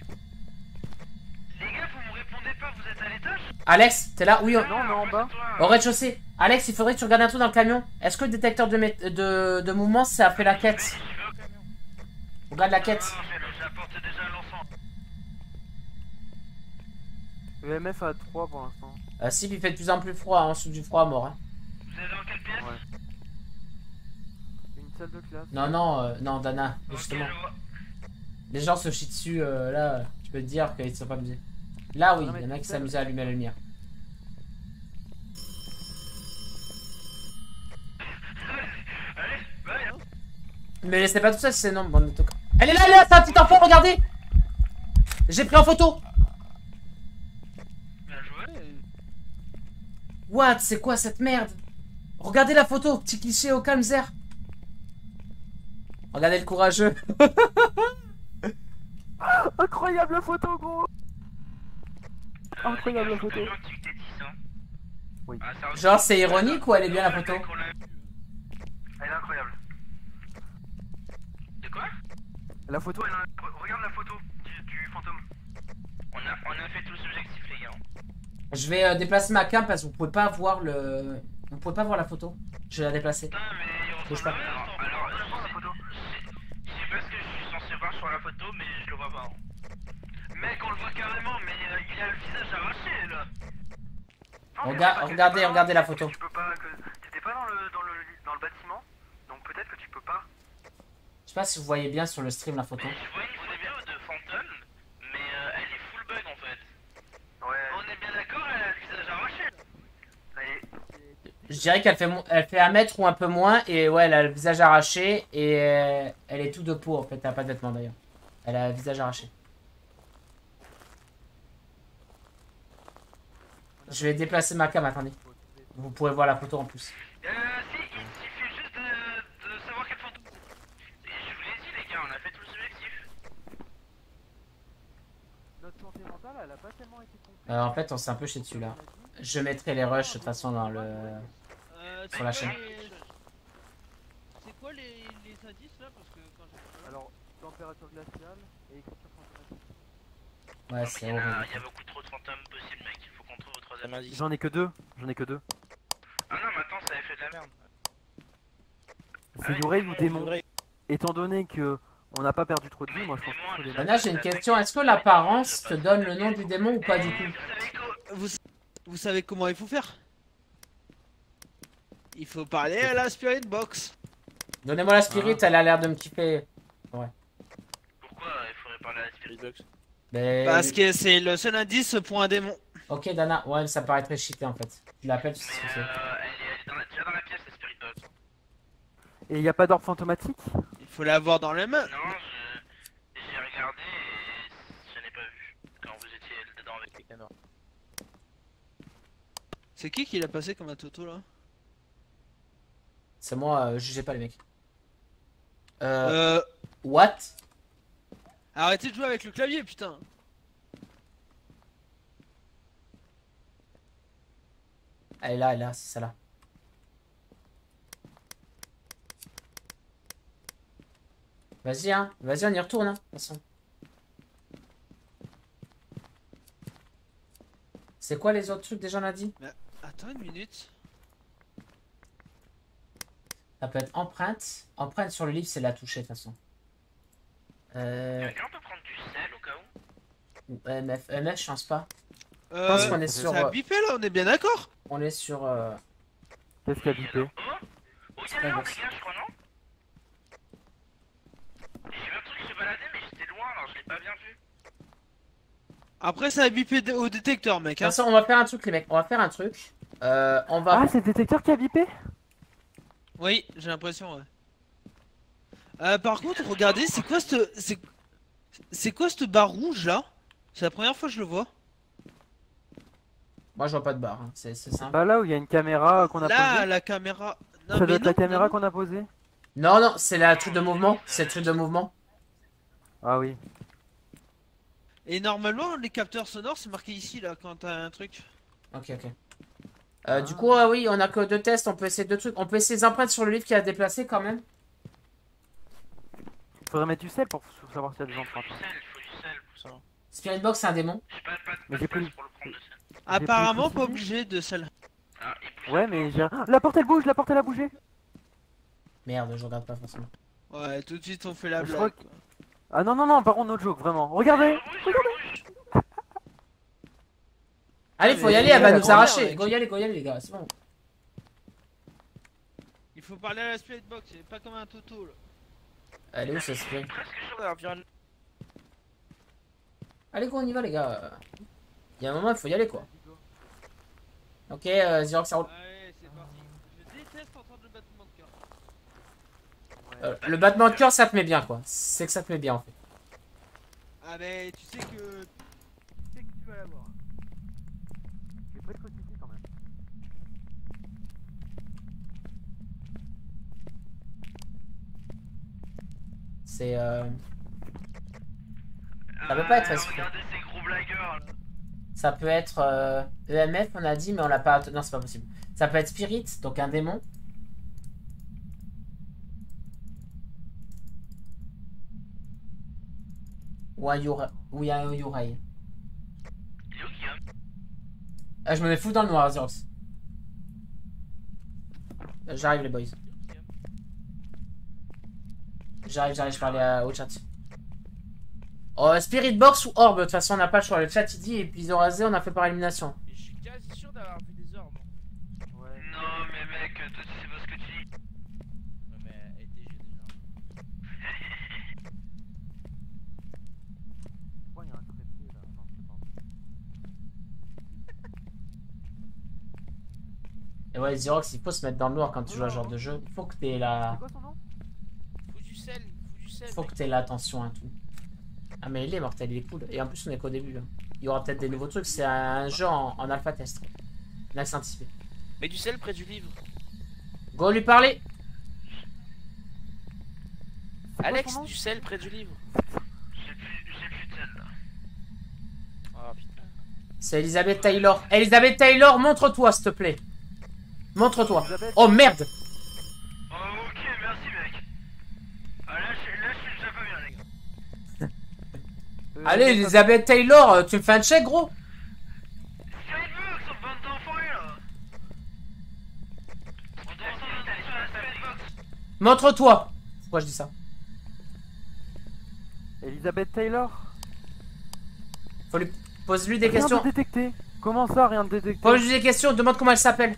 Speaker 4: Les gars, vous me répondez pas, vous êtes à l'étage?
Speaker 1: Alex, t'es là? Oui,
Speaker 2: Non, mais en bas.
Speaker 1: au rez-de-chaussée. Alex, il faudrait que tu regardes un truc dans le camion. Est-ce que le détecteur de mouvement, c'est après la quête?
Speaker 3: Je vais au camion.
Speaker 1: Regarde la quête.
Speaker 4: J'apporte déjà l'enfant.
Speaker 2: EMF à 3 pour l'instant.
Speaker 1: Si, puis il fait de plus en plus froid, en dessous du froid à mort. Hein.
Speaker 4: Vous allez dans quelle pièce?
Speaker 2: Ouais. Une salle de classe.
Speaker 1: Non, non, non, Dana,
Speaker 4: Ok,
Speaker 1: justement.
Speaker 4: je vois.
Speaker 1: Les gens se chient dessus, là, je peux te dire qu'ils sont pas amusés. Là, oui, il y en a qui s'amusaient à allumer la lumière.
Speaker 4: Allez, va allez.
Speaker 1: Mais laissez pas tout ça, c'est non, bande de tocards. Elle est là, c'est un petit enfant, regardez! J'ai pris en photo!
Speaker 4: Bien joué.
Speaker 1: What? C'est quoi cette merde? Regardez la photo, petit cliché au calme, Zer. Regardez le courageux.
Speaker 2: Incroyable la photo, gros! Incroyable la photo. Oui.
Speaker 1: Genre, c'est ironique ou elle est bien la photo?
Speaker 4: Elle est incroyable. De quoi?
Speaker 2: La photo,
Speaker 4: Regarde la photo du fantôme.
Speaker 3: On a fait tous les objectifs les gars.
Speaker 1: Je vais déplacer ma cam parce que vous pouvez pas voir le... Vous pouvez pas voir la photo. Je vais la déplacer.
Speaker 4: Putain, mais on
Speaker 1: Bouge
Speaker 4: s'en
Speaker 1: pas.
Speaker 4: va. Alors, la photo.
Speaker 3: Je sais pas ce que je suis censé voir sur la photo, mais je le vois pas.
Speaker 4: Mec, on le voit carrément, mais il a le visage arraché là.
Speaker 1: Regardez la photo.
Speaker 4: Tu peux pas. T'étais pas dans le bâtiment, donc peut-être que tu peux pas.
Speaker 1: Je sais pas si vous voyez bien sur le stream la photo.
Speaker 3: Je vois une vidéo de fantôme, mais elle est full bug en fait.
Speaker 4: Ouais. On est bien d'accord, elle a le visage arraché. Allez.
Speaker 1: Je dirais qu'elle fait, elle fait 1 mètre ou un peu moins. Et ouais, elle a le visage arraché. Et elle est tout de peau en fait. Elle a pas de vêtements d'ailleurs. Elle a le visage arraché. Je vais déplacer ma cam, attendez. Vous pourrez voir la photo en plus.
Speaker 4: Si, il suffit juste de savoir quelle photo.
Speaker 3: Et je vous l'ai dit les gars, on a fait tous les objectifs.
Speaker 2: notre santé mentale, elle a pas tellement été comprise.
Speaker 1: En fait, on s'est un peu chié dessus là. Je mettrai les rushs de toute façon dans le... sur la chaîne.
Speaker 5: C'est quoi les indices là? Parce que quand j'ai...
Speaker 2: Alors, température glaciale et écriture fantomatique.
Speaker 1: Ouais, c'est
Speaker 3: Il y
Speaker 1: horrible.
Speaker 3: a beaucoup trop de fantômes possibles mec, il faut qu'on trouve au troisième indice.
Speaker 2: J'en ai que deux.
Speaker 3: Ah non mais attends, ça avait fait de la merde.
Speaker 2: C'est Yorei ou démon. Étant donné que on n'a pas perdu trop de vie, moi je pense que c'est
Speaker 1: Maintenant, j'ai une question. Est-ce que l'apparence te donne le nom du démon ou pas du tout?
Speaker 5: Vous savez comment il faut faire? Il faut parler à la Spirit Box.
Speaker 1: Donnez-moi la spirit, elle a l'air de me kiffer.
Speaker 3: Pourquoi il faudrait parler à la Spirit Box?
Speaker 1: Mais...
Speaker 5: Parce que c'est le seul indice pour un démon.
Speaker 1: Ok, Dana. Ouais, ça paraît très cheaté en fait. Tu l'appelles, tu sais ce que c'est.
Speaker 3: Elle est déjà dans la pièce la Spirit Box.
Speaker 2: Et il n'y a pas d'orbe fantomatique?
Speaker 5: Il faut l'avoir dans les mains.
Speaker 3: Non, j'ai regardé et je n'ai pas vu quand vous étiez dedans avec les caméras.
Speaker 6: C'est qui l'a passé comme un toto là?
Speaker 1: C'est moi, jugez pas les mecs.
Speaker 6: Euh...
Speaker 1: What?
Speaker 6: Arrêtez de jouer avec le clavier, putain.
Speaker 1: Elle est là, c'est ça là. Vas-y, hein. Vas-y, on y retourne, hein. De toute façon. C'est quoi les autres trucs déjà, on a dit?
Speaker 6: Mais attends une minute.
Speaker 1: Ça peut être empreinte. Empreinte sur le livre, c'est la toucher de toute façon.
Speaker 3: Quelqu'un peut prendre du sel au cas où?
Speaker 1: Ou EMF. EMF, je pense pas. Je pense qu'on est sur.
Speaker 6: C'est à bipé là, on est bien d'accord?
Speaker 1: On est sur.
Speaker 2: Qu'est-ce qu'il a bipé?
Speaker 3: Oh, il y a l'air, les gars, je crois, non? J'ai même truc, j'ai baladé, mais j'étais loin, alors je l'ai pas bien vu.
Speaker 6: Après, ça a bipé au détecteur, mec.
Speaker 1: De toute
Speaker 6: Hein.
Speaker 1: façon, on va faire un truc, les mecs. On va faire un truc. On va.
Speaker 2: Ah, c'est le détecteur qui a bipé?
Speaker 6: Oui, j'ai l'impression, ouais. Par contre, regardez, c'est quoi cette barre rouge là? C'est la première fois que je le vois.
Speaker 1: Moi, je vois pas de barre. Hein. C'est simple.
Speaker 2: Bah là où il y a une caméra qu'on a
Speaker 6: Là,
Speaker 2: posée.
Speaker 6: la caméra. Non,
Speaker 2: Ça doit
Speaker 6: mais
Speaker 2: être la
Speaker 6: non,
Speaker 2: caméra
Speaker 6: non.
Speaker 2: qu'on a posée.
Speaker 1: Non, non, c'est la truc de mouvement. C'est le truc de mouvement.
Speaker 2: Ah oui.
Speaker 6: Et normalement, les capteurs sonores, c'est marqué ici là quand t'as un truc.
Speaker 1: Ok, ok. Du coup, oui, on a que 2 tests. On peut essayer 2 trucs. On peut essayer les empreintes sur le livre qui a déplacé quand même.
Speaker 2: Faudrait mettre du sel pour savoir s'il y a des
Speaker 3: Il faut
Speaker 2: empreintes.
Speaker 3: du sel, il faut du sel pour ça.
Speaker 1: Spirit Box, c'est un démon.
Speaker 3: J'ai pas
Speaker 2: Mais
Speaker 3: de
Speaker 2: j'ai
Speaker 3: place
Speaker 2: plus-
Speaker 3: pour le prendre de sel.
Speaker 6: Apparemment,
Speaker 2: plus
Speaker 6: pas
Speaker 2: précisé.
Speaker 6: obligé de celle.
Speaker 3: Ah, et puis,
Speaker 2: Ouais, mais j'ai. La porte elle bouge, la porte elle a bougé.
Speaker 1: Merde, je regarde pas forcément.
Speaker 6: Ouais, tout de suite on fait la
Speaker 2: Je
Speaker 6: blague.
Speaker 2: crois Ah non, non, non, par contre, notre joke, vraiment. Regardez!
Speaker 1: Allez, faut y
Speaker 6: mais
Speaker 1: aller, elle va
Speaker 6: la
Speaker 1: nous
Speaker 6: grand-mère,
Speaker 1: arracher.
Speaker 6: mec.
Speaker 1: Go y aller, les gars. C'est bon.
Speaker 6: Il faut parler à la spirit box, c'est pas comme un toto là.
Speaker 1: Elle est où ce Spirit?
Speaker 3: presque sûr d'avoir vu un...
Speaker 1: Allez, go, on y va, les gars. Il y a un moment, il faut y aller, quoi. Ok, Xerox, ça roule.
Speaker 6: Allez, c'est parti. Je déteste entendre le battement de cœur.
Speaker 1: Le battement de cœur, ça te met bien, quoi. C'est que ça te met bien, en fait.
Speaker 6: Ah, mais tu sais que. Tu sais que tu vas l'avoir.
Speaker 2: J'ai pris le crucifix quand même.
Speaker 1: C'est Ça peut pas être facile.
Speaker 4: Regardez ces gros blagueurs là.
Speaker 1: Ça peut être EMF, on a dit, mais on l'a pas. Non, c'est pas possible. Ça peut être Spirit, donc un démon. Ou un Yurai. Ou il y a un Yurai.
Speaker 3: Il est où, Guillaume?
Speaker 1: Ah, je me mets fou dans le noir, Xerox. J'arrive, les boys. J'arrive, je parlais au chat. Oh, Spirit Box ou Orb, de toute façon, on n'a pas le choix. Le chat il dit, et puis Zorazé, on a fait par élimination.
Speaker 3: Je suis quasi sûr d'avoir vu des orbes.
Speaker 2: Ouais.
Speaker 4: Non mais mec, toi tu sais pas ce que tu dis.
Speaker 3: Ouais, mais elle était déjà.
Speaker 2: Pourquoi il y a un trépied là? Non, c'est pas.
Speaker 1: Et ouais, Xerox, il faut se mettre dans le noir quand tu joues à ce genre de jeu. Il faut que t'aies la.
Speaker 2: C'est quoi son nom?
Speaker 3: Faut du sel, faut du sel.
Speaker 1: Faut
Speaker 3: mec.
Speaker 1: que t'aies l'attention à tout. Ah, mais il est mortel, il est cool. Et en plus, on est qu'au début. Là. Il y aura peut-être des nouveaux trucs. C'est un jeu en alpha test. Un accès anticipé.
Speaker 3: Mets du sel près du livre.
Speaker 1: Go lui parler.
Speaker 2: C'est quoi
Speaker 3: Alex,
Speaker 2: son nom?
Speaker 3: du sel près du livre.
Speaker 4: J'ai plus de sel là.
Speaker 3: Oh putain.
Speaker 1: C'est Elizabeth Taylor. Elizabeth Taylor, montre-toi, s'il te plaît. Montre-toi.
Speaker 2: Elisabeth.
Speaker 1: Oh merde.
Speaker 4: Oh ok, merci mec. Ah là je suis déjà pas bien les gars.
Speaker 1: Allez, Elizabeth Taylor, tu me fais un check, gros.
Speaker 4: Skybox, on bande d'enfoirés là. On doit entendre sur la Skybox.
Speaker 1: Montre-toi. Pourquoi je dis ça?
Speaker 2: Elisabeth Taylor?
Speaker 1: Faut lui pose-lui des
Speaker 2: Rien
Speaker 1: questions.
Speaker 2: de détecté. Comment ça, rien de détecté?
Speaker 1: Pose-lui des questions. Demande comment elle s'appelle.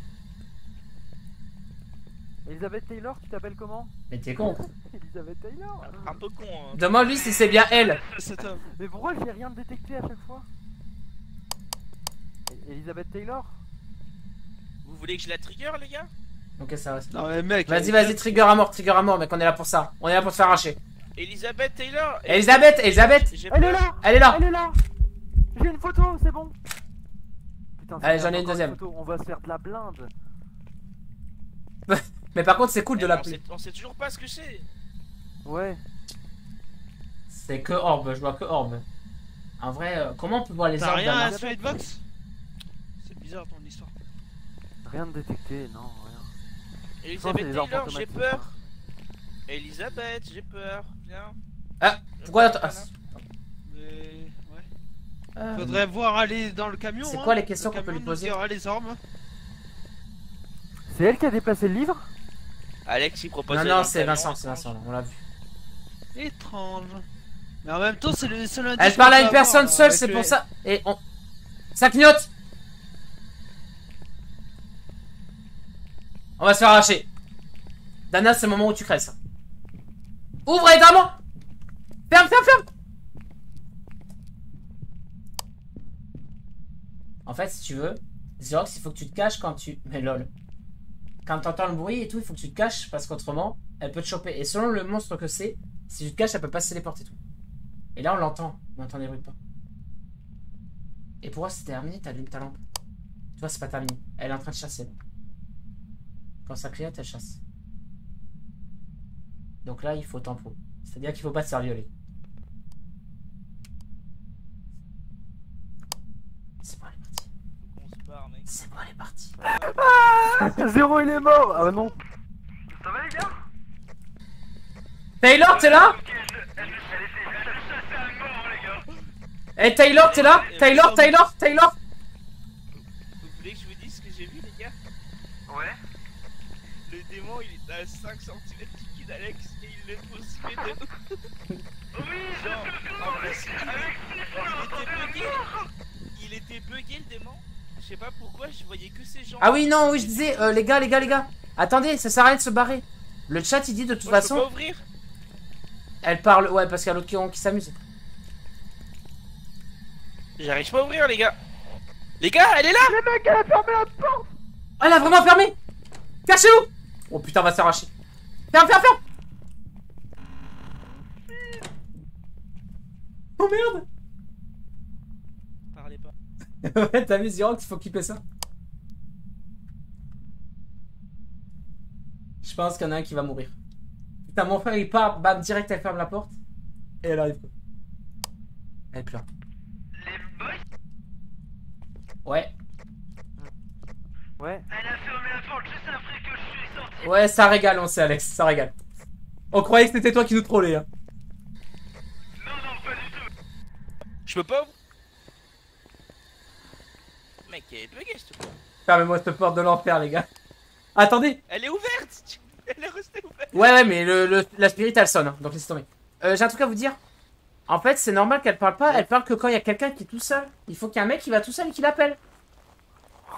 Speaker 2: Elisabeth Taylor, tu t'appelles comment?
Speaker 1: Mais t'es con.
Speaker 2: Elisabeth Taylor?
Speaker 3: Un peu con, hein.
Speaker 1: Demande-lui si c'est bien elle.
Speaker 6: C'est top.
Speaker 2: Mais pourquoi j'ai rien détecté à chaque fois? Elisabeth Taylor?
Speaker 3: Vous voulez que je la trigger, les gars?
Speaker 1: Ok, ça va.
Speaker 6: Non, mais mec.
Speaker 1: Vas-y, trigger à mort, mec. On est là pour ça. On est là pour te faire arracher.
Speaker 3: Elisabeth Taylor.
Speaker 1: Elisabeth.
Speaker 3: J'ai
Speaker 2: Elle est
Speaker 3: peur.
Speaker 2: là!
Speaker 1: Elle est là.
Speaker 2: Elle est là! J'ai une photo, c'est bon! Putain,
Speaker 1: Allez,
Speaker 2: c'est
Speaker 1: j'en ai une
Speaker 2: encore
Speaker 1: deuxième.
Speaker 2: photo, on va se faire de la blinde.
Speaker 1: Mais par contre, c'est cool de
Speaker 3: Eh,
Speaker 1: la
Speaker 3: on
Speaker 1: pluie.
Speaker 3: sait- On sait toujours pas ce que c'est.
Speaker 2: Ouais.
Speaker 1: C'est que orbe, je vois que orbe. En vrai, comment on peut voir les
Speaker 6: T'as
Speaker 1: orbes
Speaker 6: rien à
Speaker 1: Dana?
Speaker 6: suer de Vox? C'est bizarre ton histoire.
Speaker 2: Rien de détecté, non, rien.
Speaker 3: Elisabeth
Speaker 2: les arbres
Speaker 3: Taylor, j'ai
Speaker 2: automatiques,
Speaker 3: peur. Elisabeth, j'ai peur. Viens.
Speaker 1: Ah, pourquoi
Speaker 3: Voilà.
Speaker 6: Mais ouais.
Speaker 1: Ah.
Speaker 6: Faudrait voir aller dans le camion.
Speaker 1: C'est
Speaker 6: hein.
Speaker 1: quoi les questions
Speaker 6: Le
Speaker 1: qu'on peut
Speaker 6: camion
Speaker 1: lui
Speaker 6: nous
Speaker 1: poser?
Speaker 6: dira les armes.
Speaker 2: C'est elle qui a déplacé le livre?
Speaker 3: Alex, il propose.
Speaker 1: Non,
Speaker 3: d'aller dans
Speaker 1: non,
Speaker 3: le
Speaker 1: c'est
Speaker 3: camion.
Speaker 1: Vincent, là, on l'a vu.
Speaker 6: Étrange. Mais en même temps, c'est le seul indice
Speaker 1: Elle
Speaker 6: qu'on
Speaker 1: parle à
Speaker 6: peut
Speaker 1: une
Speaker 6: avoir,
Speaker 1: personne seule,
Speaker 6: avec
Speaker 1: c'est
Speaker 6: le-
Speaker 1: pour ça. Et on. Ça clignote! On va se faire arracher. Dana, c'est le moment où tu crées ça. Ouvre évidemment! Ferme, ferme, ferme! En fait, si tu veux, Xerox, il faut que tu te caches quand tu. Mais lol. Quand t'entends le bruit et tout, il faut que tu te caches parce qu'autrement, elle peut te choper. Et selon le monstre que c'est, si tu te caches, elle peut pas se téléporter tout. Et là, on l'entend. On entend des bruits de pas. Et pour moi, c'est terminé, t'allumes ta lampe. Tu vois, c'est pas terminé. Elle est en train de chasser. Quand ça clignote, elle chasse. Donc là, il faut tempo. C'est-à-dire qu'il faut pas se faire violer. C'est bon, elle est partie.
Speaker 3: On se barre, mec.
Speaker 1: C'est bon, elle est partie.
Speaker 2: Zéro, il est mort. Ah non.
Speaker 4: Ça va les gars?
Speaker 1: Taylor, t'es là?
Speaker 4: Ok, elle essaie juste de chasser un mort les gars.
Speaker 1: Eh, Taylor, t'es là? Taylor, Taylor, Taylor?
Speaker 3: Vous voulez que je vous dise ce que j'ai vu, les gars?
Speaker 4: Ouais.
Speaker 3: Le démon, il était à 5 cm du cul d'Alex et il le poussait de nous.
Speaker 4: Oui,
Speaker 3: Genre, en plus,
Speaker 4: avec
Speaker 3: il était bugué le démon. Je sais pas pourquoi, je voyais que ces gens.
Speaker 1: Ah oui, non, oui, je disais, les gars. Attendez, ça sert à rien de se barrer. Le chat, il dit de toute
Speaker 3: Moi, je peux
Speaker 1: façon,
Speaker 3: pas ouvrir.
Speaker 1: elle parle. Ouais, parce qu'il y a l'autre qui s'amuse.
Speaker 3: J'arrive pas à ouvrir, les gars. Les gars, elle est là.
Speaker 2: Les mecs, elle a fermé la porte.
Speaker 1: Oh, elle a vraiment fermé! Cachez-vous! Oh putain, on va s'arracher. Ferme, ferme, ferme! Oh merde!
Speaker 3: Parlez pas.
Speaker 1: Ouais, t'as vu, Xerox, il faut clipper ça. Je pense qu'il y en a un qui va mourir. Putain, mon frère il part, bam, direct elle ferme la porte. Et elle arrive. Elle pleure.
Speaker 4: Les boys,
Speaker 1: Ouais.
Speaker 2: Ouais.
Speaker 4: elle a fermé la porte juste après que je suis sorti.
Speaker 1: Ouais, ça régale, on sait, Alex, ça régale. On croyait que c'était toi qui nous trollais. Hein.
Speaker 4: Non, non, pas du tout.
Speaker 3: Je peux pas ouvrir. Mec, elle est buguée, s'il te plaît.
Speaker 1: Fermez-moi cette porte de l'enfer, les gars. Attendez!
Speaker 3: Elle est ouverte. Elle est restée ouverte.
Speaker 1: Ouais, mais la spirit elle sonne, hein, donc laissez tomber. J'ai un truc à vous dire. En fait, c'est normal qu'elle parle pas, elle parle que quand il y a quelqu'un qui est tout seul. Il faut qu'il y ait un mec qui va tout seul et qui l'appelle.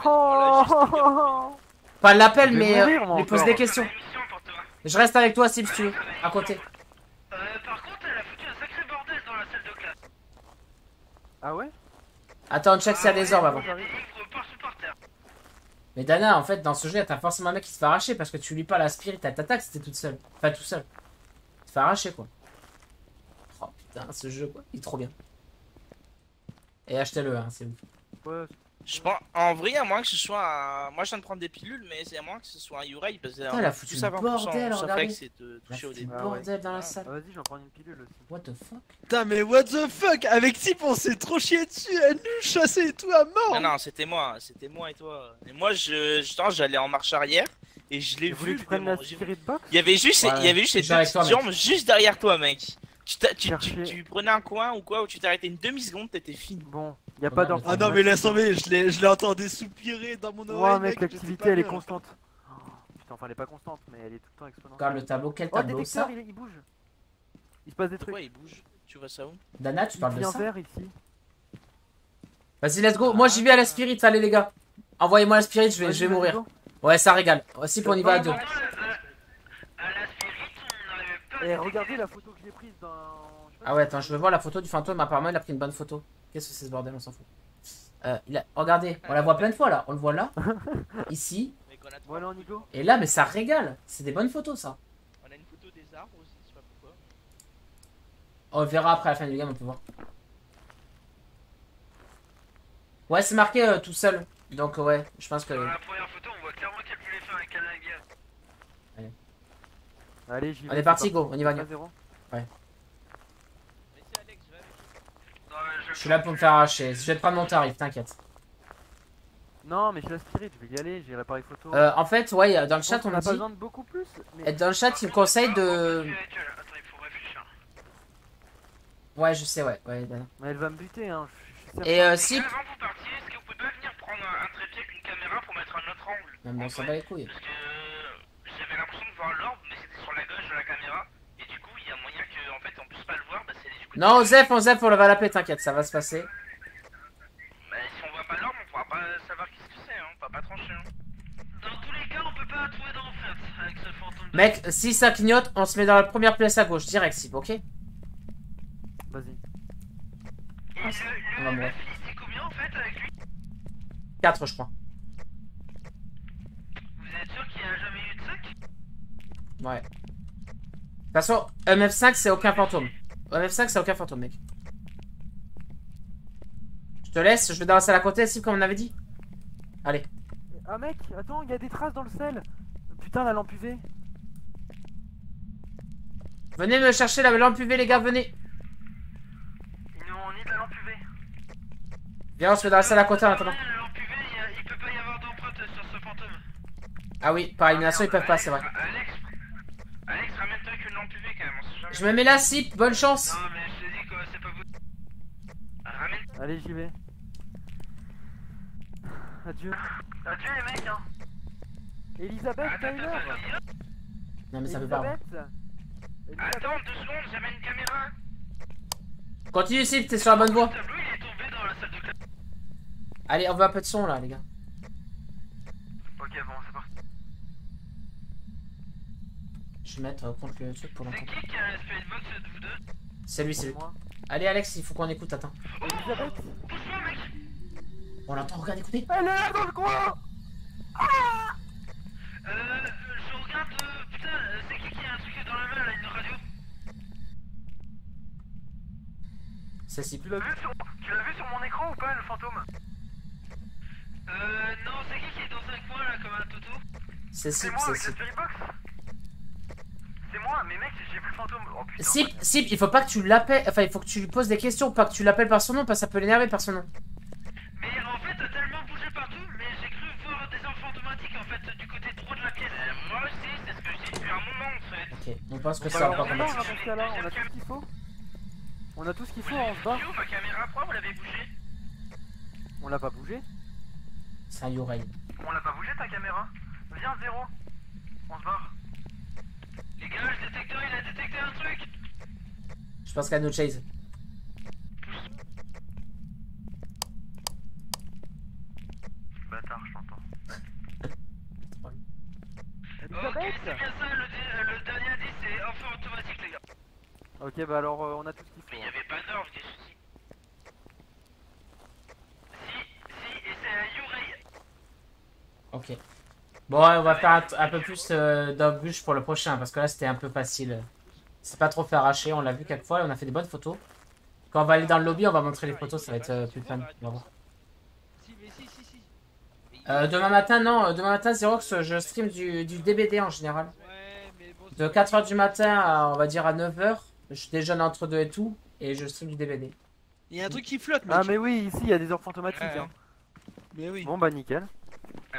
Speaker 2: Oh.
Speaker 1: Pas l'appelle,
Speaker 2: Je vais
Speaker 1: mais
Speaker 2: mourir, moi,
Speaker 1: lui pose
Speaker 2: encore.
Speaker 1: des questions.
Speaker 4: Une mission pour toi.
Speaker 1: Je reste avec toi, Sim, si tu veux, à côté.
Speaker 4: Par contre, elle a foutu un sacré bordel dans la salle de classe.
Speaker 2: Ah ouais?
Speaker 1: Attends, check s'il y a des orbes avant.
Speaker 4: Il y a des livres partout par terre.
Speaker 1: Mais Dana, en fait, dans ce jeu, t'as forcément un mec qui se fait arracher parce que tu lis pas la spirit, elle t'attaque si t'es toute seule. Enfin, tout seul. Tu te fais arracher, quoi. Oh putain, ce jeu, quoi. Il est trop bien. Et achetez-le, hein, c'est ouf.
Speaker 2: Ouais.
Speaker 3: Je pense, en vrai, à moins que ce soit un... Moi, je viens de prendre des pilules, mais c'est à moins que ce soit un Urei. Parce que
Speaker 1: Putain, elle a foutu
Speaker 3: plus à
Speaker 1: le
Speaker 3: 20%,
Speaker 1: bordel,
Speaker 3: ça
Speaker 1: regardez.
Speaker 3: fait que c'est de
Speaker 1: Elle a
Speaker 3: toucher au
Speaker 1: foutu
Speaker 3: début.
Speaker 1: le
Speaker 2: Ah ouais.
Speaker 1: bordel dans la
Speaker 3: Ah.
Speaker 1: salle.
Speaker 2: Ah, vas-y, j'en prends une pilule aussi.
Speaker 1: What the fuck?
Speaker 6: Putain, mais what the fuck? Avec Tip, on s'est trop chié dessus, elle nous chassait et tout à mort.
Speaker 3: Non, non, c'était moi et toi. Et moi, j'allais en marche arrière et je l'ai
Speaker 2: Tu voulais
Speaker 3: vu.
Speaker 2: que je prenne la
Speaker 3: J'ai-
Speaker 2: spirit box?
Speaker 3: Il y avait juste,
Speaker 1: Ouais,
Speaker 3: il y avait juste
Speaker 1: je
Speaker 3: ces
Speaker 1: suis
Speaker 3: deux
Speaker 1: avec toi,
Speaker 3: petites
Speaker 1: mec.
Speaker 3: jambes juste derrière toi, mec.
Speaker 2: Chercher.
Speaker 3: Tu prenais un coin ou quoi, ou tu t'arrêtais une demi-seconde, t'étais fini.
Speaker 2: Bon, y a
Speaker 1: Oh
Speaker 2: pas
Speaker 1: non,
Speaker 2: d'ordre.
Speaker 6: Ah non, mais laisse tomber, je l'ai entendu soupirer dans mon oreille.
Speaker 2: Ouais, mec,
Speaker 6: j'étais
Speaker 2: l'activité
Speaker 6: pas
Speaker 2: elle est
Speaker 6: bien.
Speaker 2: constante. Oh, putain, enfin elle est pas constante, mais elle est tout le temps exponentielle.
Speaker 1: Regarde le tableau, quel
Speaker 2: Oh,
Speaker 1: tableau
Speaker 2: détecteur,
Speaker 1: ça?
Speaker 2: il bouge. Il se passe des trucs.
Speaker 3: Pourquoi il bouge? Tu vois ça où?
Speaker 1: Dana, tu
Speaker 2: Il
Speaker 1: parles de
Speaker 2: vient
Speaker 1: ça?
Speaker 2: vert ici.
Speaker 1: Vas-y, let's go. Moi, j'y vais à la spirit, allez, les gars. Envoyez-moi la spirit, je
Speaker 2: Vas-y,
Speaker 1: vais
Speaker 2: vas-y,
Speaker 1: mourir.
Speaker 2: go.
Speaker 1: Ouais, ça régale. Aussi, on y va à deux.
Speaker 4: À la spirit, on n'arrivait pas.
Speaker 2: Et regardez la photo que j'ai prise dans. je sais pas
Speaker 1: Ah ouais,
Speaker 2: si-
Speaker 1: attends, je veux voir la photo du fantôme. Apparemment, il a pris une bonne photo. Qu'est-ce que c'est ce bordel? On s'en fout. Regardez, on la voit plein de fois là. On le voit là, ici,
Speaker 3: Mec, on a trois.
Speaker 2: Voilà, on y go.
Speaker 1: et là, mais ça régale. C'est des bonnes photos, ça.
Speaker 3: On a une photo des arbres aussi, je sais pas pourquoi.
Speaker 1: On verra après à la fin du game, on peut voir. Ouais, c'est marqué tout seul. Donc ouais, je pense que...
Speaker 4: Dans la première photo, on voit clairement qu'il n'y a plus les fins avec un gaz.
Speaker 2: Allez, j'y
Speaker 1: On
Speaker 2: vais.
Speaker 1: est parti, go, on y va.
Speaker 2: 0.
Speaker 5: Mais c'est Alex, je vais avec lui.
Speaker 4: Non, mais
Speaker 1: Je suis là pour me faire arracher. Je vais te prendre mon tarif, t'inquiète.
Speaker 2: Non, mais je la spirit, je vais y aller, j'ai réparé photo.
Speaker 1: En fait, ouais, dans le
Speaker 2: Je
Speaker 1: chat,
Speaker 2: pense
Speaker 1: on
Speaker 2: qu'on
Speaker 1: me
Speaker 2: a pas
Speaker 1: dit...
Speaker 2: besoin de beaucoup plus.
Speaker 1: Et
Speaker 2: Mais...
Speaker 1: dans le chat, il me conseille de...
Speaker 4: Attends, il faut réfléchir.
Speaker 1: Ouais, je sais, ouais. Ouais, d'accord.
Speaker 2: mais elle va me buter, hein. Je suis certain.
Speaker 1: Et si...
Speaker 3: Avant que vous partiez, est-ce que vous pouvez pas venir prendre un trépied avec une caméra pour mettre un autre angle?
Speaker 1: Mais bon, ça va les couilles.
Speaker 3: Parce que j'avais l'impression de voir l'orbe, mais c'était sur la gauche de la caméra. Et du coup, il y a moyen que, en fait, on puisse pas le voir. Bah, c'est du coup.
Speaker 1: Non, Zef, on le va l'appeler, t'inquiète, ça va se passer.
Speaker 3: Bah, si on voit pas l'orbe, on pourra pas savoir qu'est-ce que c'est, hein. On va pas trancher, hein.
Speaker 4: Dans tous les cas, on peut pas trouver d'enfant avec ce fantôme.
Speaker 1: Mec, si ça clignote, on se met dans la première place à gauche, direct, Sip, ok?
Speaker 2: Vas-y.
Speaker 4: Et
Speaker 1: On va
Speaker 4: le
Speaker 1: mourir.
Speaker 4: meuf, il dit combien en fait avec lui?
Speaker 1: 4, je crois.
Speaker 4: Vous êtes sûr qu'il n'y a jamais eu de sac?
Speaker 1: Ouais. De toute façon, MF5, c'est aucun fantôme. MF5, c'est aucun fantôme, mec. Je te laisse, je vais dans la salle à côté, Sip, comme on avait dit. Allez.
Speaker 2: Ah mec, attends, il y a des traces dans le sel. Putain, la lampe UV.
Speaker 1: Venez me chercher la lampe UV, les gars, venez.
Speaker 4: Ils nous ont ni de la lampe UV.
Speaker 1: Viens, on se met dans la salle à côté en attendant.
Speaker 4: La lampe UV, il peut pas y avoir d'empreinte sur ce fantôme.
Speaker 1: Ah oui, par élimination, ils peuvent pas, c'est vrai.
Speaker 3: Alex, ramène-toi avec une lampe UV quand même, on sait jamais.
Speaker 1: Je me mets là, Sip, bonne chance.
Speaker 4: Non, mais je t'ai dit que c'est pas vous.
Speaker 3: Ramène.
Speaker 2: Allez, j'y vais. Adieu.
Speaker 4: Adieu les mecs, hein.
Speaker 2: Elisabeth Tyler.
Speaker 1: Non, mais ça peut pas.
Speaker 2: Elisabeth.
Speaker 3: Attends 2 secondes, j'amène une caméra.
Speaker 1: Continue, Sip, t'es sur la bonne voie.
Speaker 4: Le tableau, il est tombé dans la salle de classe.
Speaker 1: Allez, on veut un peu de son là, les gars.
Speaker 4: Ok, bon, c'est parti.
Speaker 1: Je vais mettre contre le truc pour
Speaker 4: C'est
Speaker 1: l'entendre.
Speaker 4: qui a un spirit box de vous deux?
Speaker 1: C'est lui, c'est lui.
Speaker 2: Moi.
Speaker 1: Allez, Alex, il faut qu'on écoute, attends.
Speaker 2: Elisabeth.
Speaker 4: Pousse-moi, mec.
Speaker 1: On l'entend, regarde, écoutez.
Speaker 2: Elle est là dans le coin.
Speaker 4: Je regarde. Putain, c'est qui a un truc dans la main là, une radio?
Speaker 1: C'est Sip.
Speaker 2: Tu l'as vu?
Speaker 4: Tu l'as vu sur mon écran ou pas, le fantôme? Non, c'est qui est dans un coin là, comme un toto?
Speaker 1: C'est
Speaker 4: C'est
Speaker 1: Sip,
Speaker 4: moi
Speaker 1: c'est
Speaker 4: avec la
Speaker 1: Sip.
Speaker 4: spirit box? C'est moi, mais mec, j'ai vu le fantôme. Oh putain.
Speaker 1: Sip, il faut pas que tu l'appelles. Enfin, il faut que tu lui poses des questions, pas que tu l'appelles par son nom, parce que ça peut l'énerver par son nom.
Speaker 4: Mais en fait, t'as tellement bougé partout, mais j'ai cru voir des enfants automatiques en fait, du côté droit de la pièce.
Speaker 3: Moi aussi, c'est ce que j'ai depuis un moment en fait.
Speaker 1: Ok, on pense que
Speaker 2: Bah,
Speaker 1: ça
Speaker 2: on
Speaker 1: va pas
Speaker 2: se
Speaker 1: comme
Speaker 2: barre,
Speaker 1: ça.
Speaker 2: hein, dans ce cas-là, on a tout ce qu'il faut. On a tout ce qu'il faut, on se barre.
Speaker 3: Yo, ma caméra, pourquoi vous l'avez bougé?
Speaker 2: On l'a pas bougé.
Speaker 1: C'est un Yorei.
Speaker 4: On l'a pas bougé ta caméra? Viens, zéro. On se barre. Les gars, le détecteur il a détecté un truc.
Speaker 1: Je pense qu'elle nous chase.
Speaker 4: Bâtard, je t'entends. Ok,
Speaker 2: Elisabeth.
Speaker 4: c'est bien ça, le dernier indice c'est enfant automatique, les gars.
Speaker 2: Ok, bah alors on a tout ce qu'il
Speaker 3: Mais il
Speaker 2: faut.
Speaker 3: y avait pas d'orbe, des soucis.
Speaker 4: Si, et c'est un Yurei.
Speaker 1: Ok. Bon, ouais, on va faire un peu plus d'embûches pour le prochain, parce que là, c'était un peu facile. C'est pas trop fait arracher, on l'a vu quelques fois, et on a fait des bonnes photos. Quand on va aller dans le lobby, on va montrer les photos, ça va être plus fun. On va voir.
Speaker 5: Si, mais si.
Speaker 1: Demain matin, non, demain matin, Xerox, je stream du DBD en général.
Speaker 5: Ouais, mais bon.
Speaker 1: De 4h du matin à, on va dire, à 9h. Je déjeune entre 2 et tout, et je stream du DBD.
Speaker 6: Il y a un truc qui flotte, mec.
Speaker 2: Ah mais oui, ici il y a des enfants automatiques.
Speaker 6: Ouais.
Speaker 2: Hein.
Speaker 6: Mais oui.
Speaker 2: Bon bah nickel.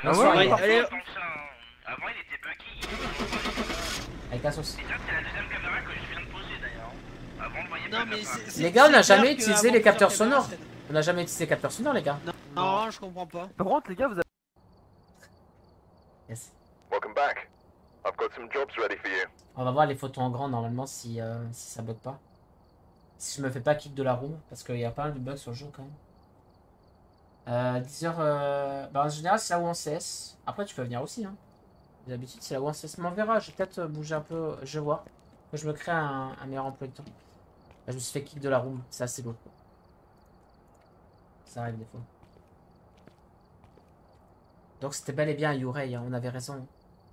Speaker 1: Bonsoir,
Speaker 6: ouais,
Speaker 1: Igor.
Speaker 6: allez.
Speaker 3: Tant que ça, hein. Avant, il était buggy.
Speaker 1: Avec la sauce.
Speaker 3: Et ça, c'est la deuxième caméra que je viens de poser d'ailleurs. Avant, on voyait
Speaker 6: Non,
Speaker 3: pas
Speaker 6: mais
Speaker 3: ça.
Speaker 1: Les gars, on n'a
Speaker 6: c'est clair
Speaker 1: jamais
Speaker 6: que
Speaker 1: utilisé
Speaker 6: avant
Speaker 1: les capteurs
Speaker 6: plusieurs caméras,
Speaker 1: sonores. On n'a jamais utilisé les capteurs sonores, les gars.
Speaker 6: Non, je comprends pas.
Speaker 2: Par contre les gars, vous avez...
Speaker 1: Yes.
Speaker 7: Welcome back. I've got some jobs ready for you.
Speaker 1: On va voir les photos en grand normalement si ça bug pas. Si je me fais pas kick de la room, parce qu'il y a pas mal de bugs sur le jeu quand même. 10h. Bah en général, c'est là où on CS. Après, tu peux venir aussi. Hein. D'habitude, c'est là où on CS. Mais on verra, je vais peut-être bouger un peu. Je vais voir. Que je me crée un meilleur emploi de temps. Là, je me suis fait kick de la room, c'est assez lourd. Ça arrive des fois. Donc, c'était bel et bien un Yurei, hein, on avait raison.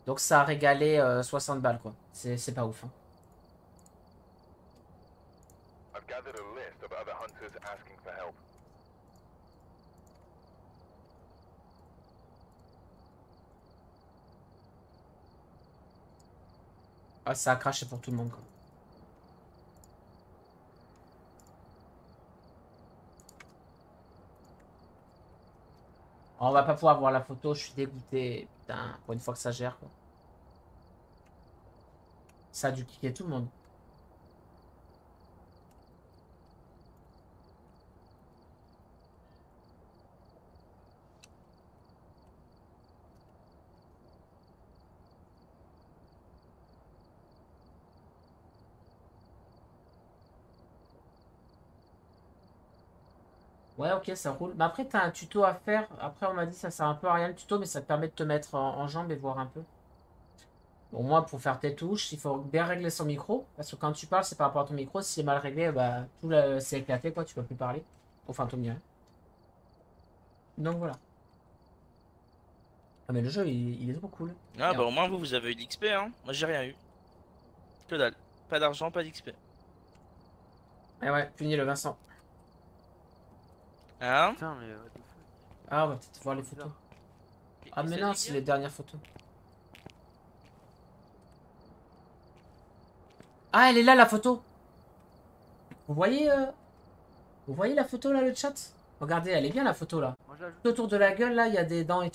Speaker 1: Donc, ça a régalé 60 balles, quoi. C'est pas ouf. Hein.
Speaker 7: I've gathered a list of other hunters asking for help.
Speaker 1: Ah, ça a craché pour tout le monde, quoi. Oh, on va pas pouvoir voir la photo, je suis dégoûté. Putain, pour une fois que ça gère, quoi. Ça a dû kicker tout le monde. Ouais, ok, ça roule. Mais après, t'as un tuto à faire. Après, on m'a dit ça sert un peu à rien le tuto, mais ça te permet de te mettre en jambe et voir un peu. Bon, moi, pour faire tes touches, il faut bien régler son micro. Parce que quand tu parles, c'est par rapport à ton micro. Si c'est mal réglé, bah, c'est éclaté, quoi. Tu peux plus parler. Enfin, tout bien. Donc voilà. Ah, mais le jeu, il est trop cool.
Speaker 3: Ah bah au moins vous avez eu de l'XP hein. Moi j'ai rien eu. Que dalle. Pas d'argent, pas d'XP.
Speaker 1: Eh ouais, puni le Vincent.
Speaker 3: Hein?
Speaker 2: Putain, mais. what the fuck.
Speaker 1: Ah, on va peut-être voir les photos. Ah, mais non, c'est les dernières photos. Ah, elle est là, la photo. Vous voyez la photo, là, le chat? Regardez, elle est bien, la photo, là.
Speaker 2: Moi j'ajoute.
Speaker 1: Tout autour de la gueule, là, il y a des dents et